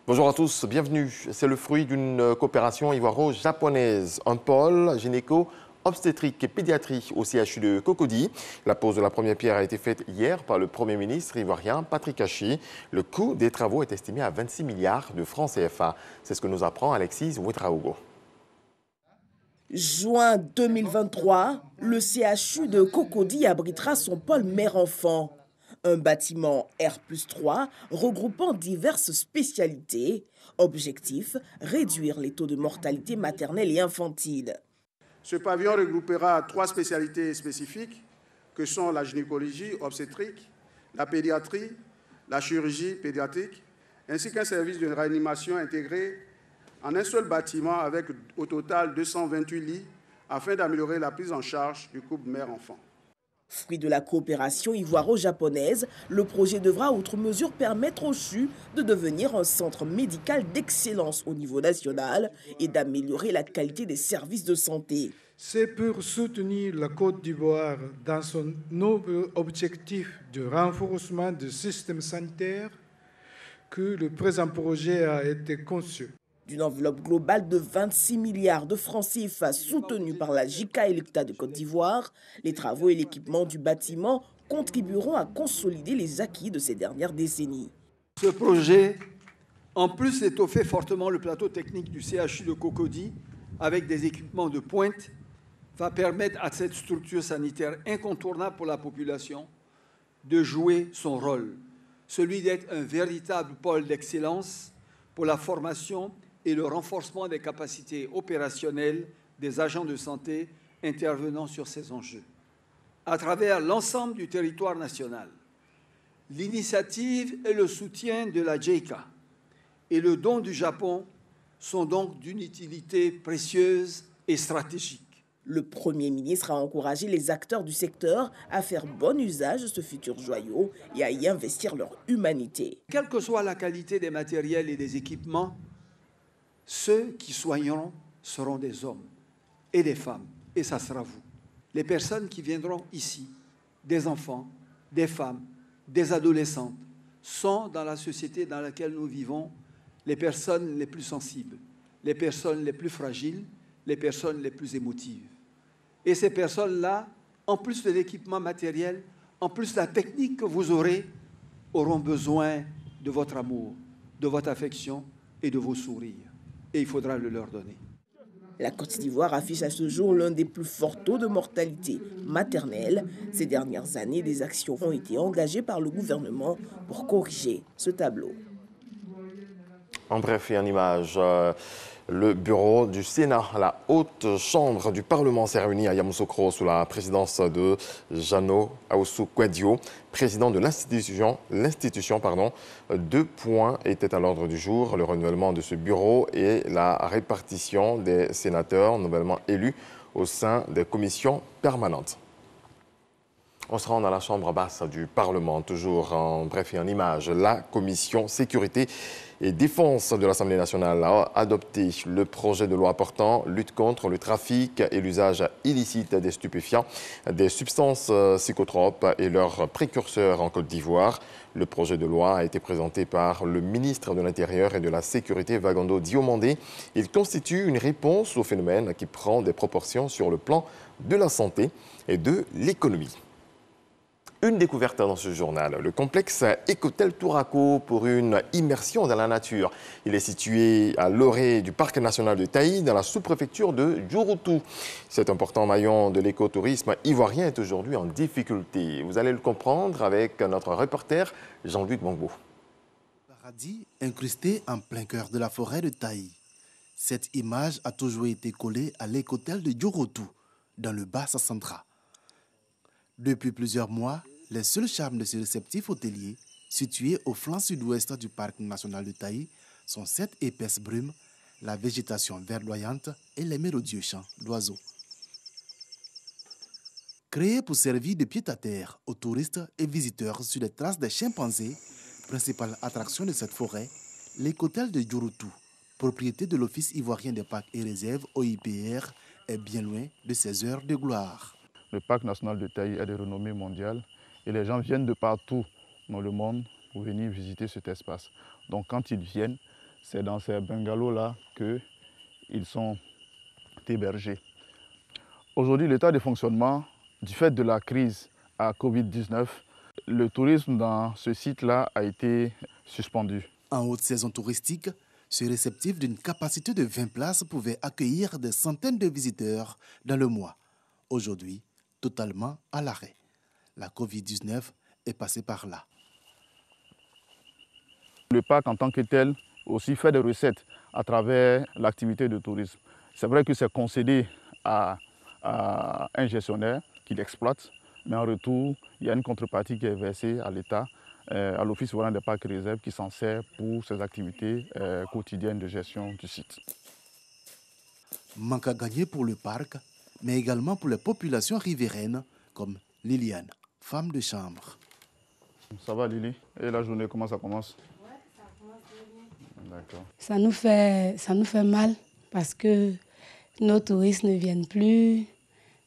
Bonjour à tous, bienvenue. C'est le fruit d'une coopération ivoiro-japonaise. Un pôle gynéco-obstétrique et pédiatrie au CHU de Cocody. La pose de la première pierre a été faite hier par le Premier ministre ivoirien Patrick Hachi. Le coût des travaux est estimé à 26 milliards de francs CFA. C'est ce que nous apprend Alexis Ouedraogo. Juin 2023, le CHU de Cocody abritera son pôle mère-enfant. Un bâtiment R+3 regroupant diverses spécialités. Objectif, réduire les taux de mortalité maternelle et infantile. Ce pavillon regroupera 3 spécialités spécifiques que sont la gynécologie obstétrique, la pédiatrie, la chirurgie pédiatrique, ainsi qu'un service de réanimation intégré en un seul bâtiment avec au total 228 lits afin d'améliorer la prise en charge du couple mère-enfant. Fruit de la coopération ivoiro-japonaise, le projet devra outre mesure permettre au CHU de devenir un centre médical d'excellence au niveau national et d'améliorer la qualité des services de santé. C'est pour soutenir la Côte d'Ivoire dans son noble objectif de renforcement du système sanitaire que le présent projet a été conçu. D'une enveloppe globale de 26 milliards de francs CFA soutenue par la JICA et l'État de Côte d'Ivoire, les travaux et l'équipement du bâtiment contribueront à consolider les acquis de ces dernières décennies. Ce projet, en plus d'étoffer fortement le plateau technique du CHU de Cocody avec des équipements de pointe, va permettre à cette structure sanitaire incontournable pour la population de jouer son rôle, celui d'être un véritable pôle d'excellence pour la formation et le renforcement des capacités opérationnelles des agents de santé intervenant sur ces enjeux. À travers l'ensemble du territoire national, l'initiative et le soutien de la JICA et le don du Japon sont donc d'une utilité précieuse et stratégique. Le Premier ministre a encouragé les acteurs du secteur à faire bon usage de ce futur joyau et à y investir leur humanité. Quelle que soit la qualité des matériels et des équipements, ceux qui soigneront seront des hommes et des femmes, et ça sera vous. Les personnes qui viendront ici, des enfants, des femmes, des adolescentes, sont dans la société dans laquelle nous vivons les personnes les plus sensibles, les personnes les plus fragiles, les personnes les plus émotives. Et ces personnes-là, en plus de l'équipement matériel, en plus de la technique que vous aurez, auront besoin de votre amour, de votre affection et de vos sourires. Et il faudra le leur donner. La Côte d'Ivoire affiche à ce jour l'un des plus forts taux de mortalité maternelle. Ces dernières années, des actions ont été engagées par le gouvernement pour corriger ce tableau. En bref et en image, le bureau du Sénat, la haute chambre du Parlement s'est réunie à Yamoussoukro sous la présidence de Jeannot Ahoussou-Kouadio, président de l'institution. 2 points étaient à l'ordre du jour, le renouvellement de ce bureau et la répartition des sénateurs nouvellement élus au sein des commissions permanentes. On se rend à la chambre basse du Parlement, toujours en bref et en image. La commission sécurité et défense de l'Assemblée nationale a adopté le projet de loi portant lutte contre le trafic et l'usage illicite des stupéfiants, des substances psychotropes et leurs précurseurs en Côte d'Ivoire. Le projet de loi a été présenté par le ministre de l'Intérieur et de la Sécurité, Vagando Diomandé. Il constitue une réponse au phénomène qui prend des proportions sur le plan de la santé et de l'économie. Une découverte dans ce journal, le complexe Ecotel Touraco pour une immersion dans la nature. Il est situé à l'orée du parc national de Taï, dans la sous-préfecture de Djouroutou. Cet important maillon de l'écotourisme ivoirien est aujourd'hui en difficulté. Vous allez le comprendre avec notre reporter Jean-Luc Bongbo. Paradis incrusté en plein cœur de la forêt de Taï. Cette image a toujours été collée à l'écotel de Djouroutou, dans le Bas-Sassandra. Depuis plusieurs mois, les seuls charmes de ce réceptif hôtelier, situé au flanc sud-ouest du parc national de Taï, sont cette épaisse brume, la végétation verdoyante et les mélodieux chants d'oiseaux. Créé pour servir de pied-à-terre aux touristes et visiteurs sur les traces des chimpanzés, principale attraction de cette forêt, l'écotel de Djouroutou, propriété de l'Office ivoirien des parcs et réserves OIPR, est bien loin de ses heures de gloire. Le parc national de Taï est de renommée mondiale et les gens viennent de partout dans le monde pour venir visiter cet espace. Donc quand ils viennent, c'est dans ces bungalows-là qu'ils sont hébergés. Aujourd'hui, l'état de fonctionnement, du fait de la crise à Covid-19, le tourisme dans ce site-là a été suspendu. En haute saison touristique, ce réceptif d'une capacité de 20 places pouvait accueillir des centaines de visiteurs dans le mois. Aujourd'hui, totalement à l'arrêt. La Covid-19 est passée par là. Le parc en tant que tel aussi fait des recettes à travers l'activité de tourisme. C'est vrai que c'est concédé à un gestionnaire qui l'exploite, mais en retour, il y a une contrepartie qui est versée à l'État, à l'Office souverain des parcs et réserves qui s'en sert pour ses activités quotidiennes de gestion du site. Manque à gagner pour le parc, mais également pour les populations riveraines comme Liliane, femme de chambre. Ça va Lily? Et la journée, comment ça commence? Oui, ça commence bien. D'accord. Ça nous fait mal parce que nos touristes ne viennent plus.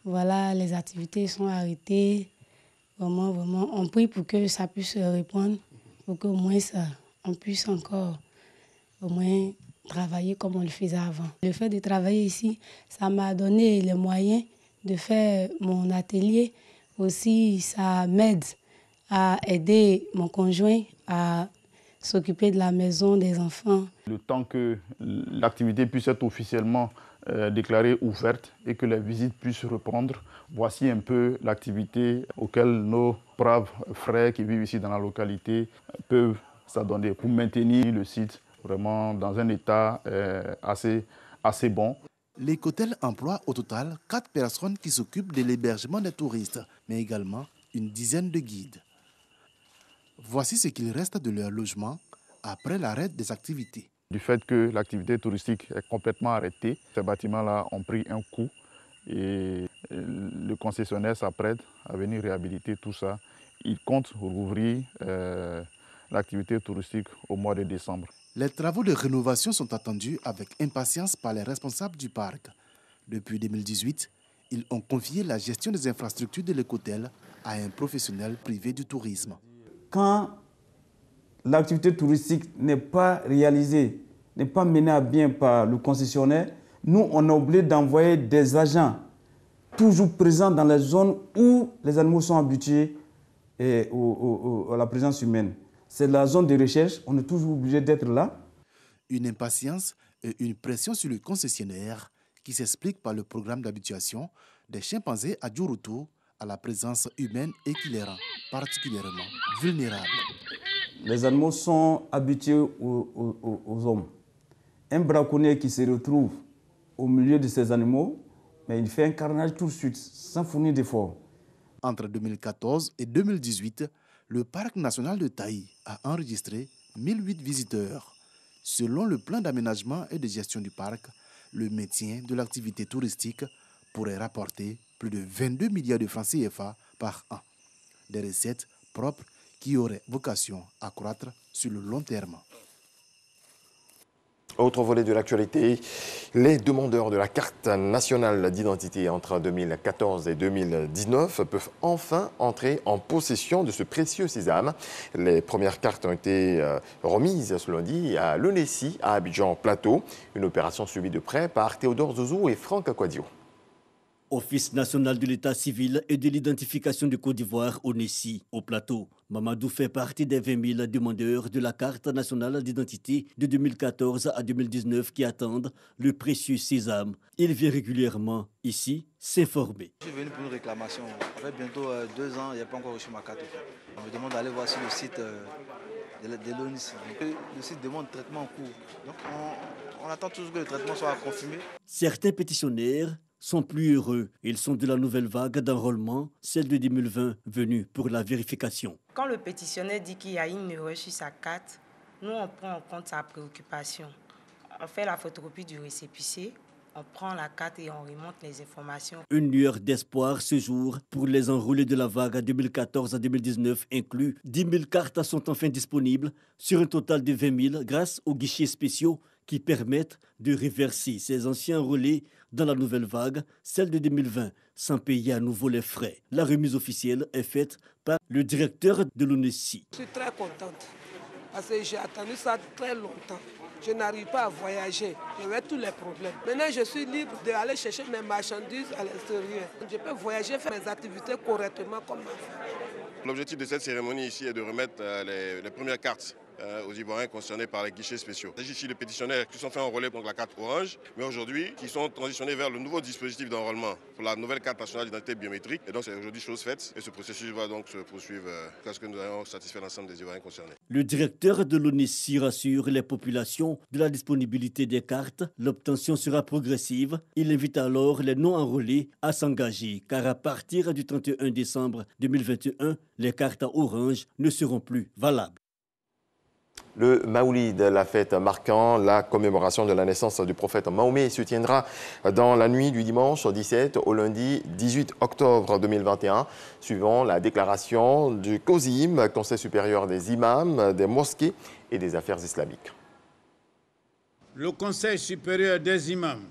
Voilà, les activités sont arrêtées. Vraiment, on prie pour que ça puisse répondre, pour qu'au moins on puisse encore au moins travailler comme on le faisait avant. Le fait de travailler ici, ça m'a donné les moyens de faire mon atelier. Aussi, ça m'aide à aider mon conjoint à s'occuper de la maison, des enfants. Le temps que l'activité puisse être officiellement déclarée ouverte et que les visites puissent reprendre, voici un peu l'activité auquel nos braves frères qui vivent ici dans la localité peuvent s'adonner pour maintenir le site vraiment dans un état assez bon. L'écotel emploie au total 4 personnes qui s'occupent de l'hébergement des touristes, mais également une dizaine de guides. Voici ce qu'il reste de leur logement après l'arrêt des activités. Du fait que l'activité touristique est complètement arrêtée, ces bâtiments-là ont pris un coup et le concessionnaire s'apprête à venir réhabiliter tout ça. Il compte rouvrir l'activité touristique au mois de décembre. Les travaux de rénovation sont attendus avec impatience par les responsables du parc. Depuis 2018, ils ont confié la gestion des infrastructures de l'écotel à un professionnel privé du tourisme. Quand l'activité touristique n'est pas réalisée, n'est pas menée à bien par le concessionnaire, nous, on est obligé d'envoyer des agents toujours présents dans les zones où les animaux sont habitués à la présence humaine. C'est la zone de recherche, on est toujours obligé d'être là. Une impatience et une pression sur le concessionnaire qui s'explique par le programme d'habituation des chimpanzés à Djouroutou à la présence humaine et qui les rend particulièrement vulnérables. Les animaux sont habitués aux hommes. Un braconnier qui se retrouve au milieu de ces animaux, mais il fait un carnage tout de suite, sans fournir d'efforts. Entre 2014 et 2018, le parc national de Taï a enregistré 1008 visiteurs. Selon le plan d'aménagement et de gestion du parc, le maintien de l'activité touristique pourrait rapporter plus de 22 milliards de francs CFA par an. Des recettes propres qui auraient vocation à croître sur le long terme. Autre volet de l'actualité, les demandeurs de la carte nationale d'identité entre 2014 et 2019 peuvent enfin entrer en possession de ce précieux sésame. Les premières cartes ont été remises ce lundi à l'ONESI à Abidjan Plateau, une opération suivie de près par Théodore Zouzou et Franck Akwadio. Office national de l'état civil et de l'identification du Côte d'Ivoire, ONESI, au Plateau. Mamadou fait partie des 20 000 demandeurs de la carte nationale d'identité de 2014 à 2019 qui attendent le précieux sésame. Il vient régulièrement ici s'informer. Je suis venu pour une réclamation. Ça fait bientôt 2 ans, il n'y a pas encore reçu ma carte. On me demande d'aller voir sur le site de l'ONESI. Le site demande traitement en cours. Donc on attend toujours que le traitement soit confirmé. Certains pétitionnaires sont plus heureux. Ils sont de la nouvelle vague d'enrôlement, celle de 2020, venue pour la vérification. Quand le pétitionnaire dit qu'il y a une erreur sur sa carte, nous on prend en compte sa préoccupation. On fait la photocopie du récépissé, on prend la carte et on remonte les informations. Une lueur d'espoir ce jour pour les enrôlés de la vague 2014 à 2019 inclus. 10 000 cartes sont enfin disponibles sur un total de 20 000 grâce aux guichets spéciaux qui permettent de reverser ces anciens enrôlés dans la nouvelle vague, celle de 2020, sans payer à nouveau les frais. La remise officielle est faite par le directeur de l'ONESI. Je suis très contente parce que j'ai attendu ça très longtemps. je n'arrive pas à voyager. J'avais tous les problèmes. Maintenant, je suis libre d'aller chercher mes marchandises à l'extérieur. Je peux voyager, faire mes activités correctement comme ma femme. L'objectif de cette cérémonie ici est de remettre les premières cartes aux Ivoiriens concernés par les guichets spéciaux. Il s'agit ici de pétitionnaires qui sont fait enrôler pour la carte orange, mais aujourd'hui qui sont transitionnés vers le nouveau dispositif d'enrôlement pour la nouvelle carte nationale d'identité biométrique. Et donc c'est aujourd'hui chose faite et ce processus va donc se poursuivre jusqu'à ce que nous ayons satisfait l'ensemble des Ivoiriens concernés. Le directeur de l'ONISI rassure les populations de la disponibilité des cartes. L'obtention sera progressive. Il invite alors les non-enrôlés à s'engager car à partir du 31 décembre 2021, les cartes orange ne seront plus valables. Le Maoulid, la fête marquant la commémoration de la naissance du prophète Mahomet, se tiendra dans la nuit du dimanche 17 au lundi 18 octobre 2021, suivant la déclaration du COSIM, Conseil supérieur des imams, des mosquées et des affaires islamiques. Le Conseil supérieur des imams,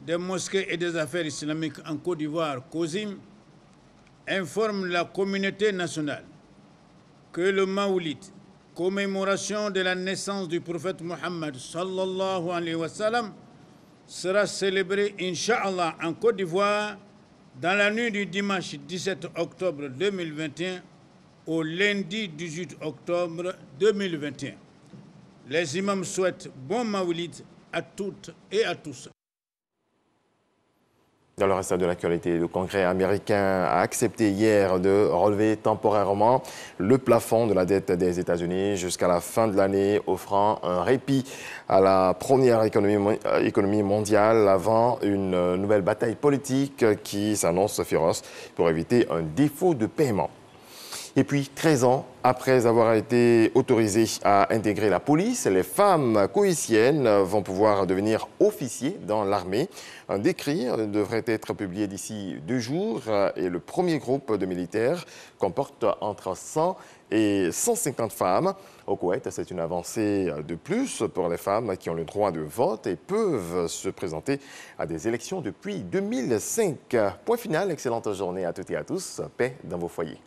des mosquées et des affaires islamiques en Côte d'Ivoire, COSIM, informe la communauté nationale que le Maoulid, commémoration de la naissance du prophète Mohammed sallallahu alayhi wa sallam, sera célébré, Inch'Allah, en Côte d'Ivoire dans la nuit du dimanche 17 octobre 2021 au lundi 18 octobre 2021. Les imams souhaitent bon Maoulid à toutes et à tous. Dans le reste de l'actualité, le Congrès américain a accepté hier de relever temporairement le plafond de la dette des États-Unis jusqu'à la fin de l'année, offrant un répit à la première économie mondiale avant une nouvelle bataille politique qui s'annonce féroce pour éviter un défaut de paiement. Et puis, 13 ans après avoir été autorisées à intégrer la police, les femmes coïtiennes vont pouvoir devenir officiers dans l'armée. Un décret devrait être publié d'ici 2 jours et le premier groupe de militaires comporte entre 100 et 150 femmes. Au Koweït, c'est une avancée de plus pour les femmes qui ont le droit de vote et peuvent se présenter à des élections depuis 2005. Point final, excellente journée à toutes et à tous. Paix dans vos foyers.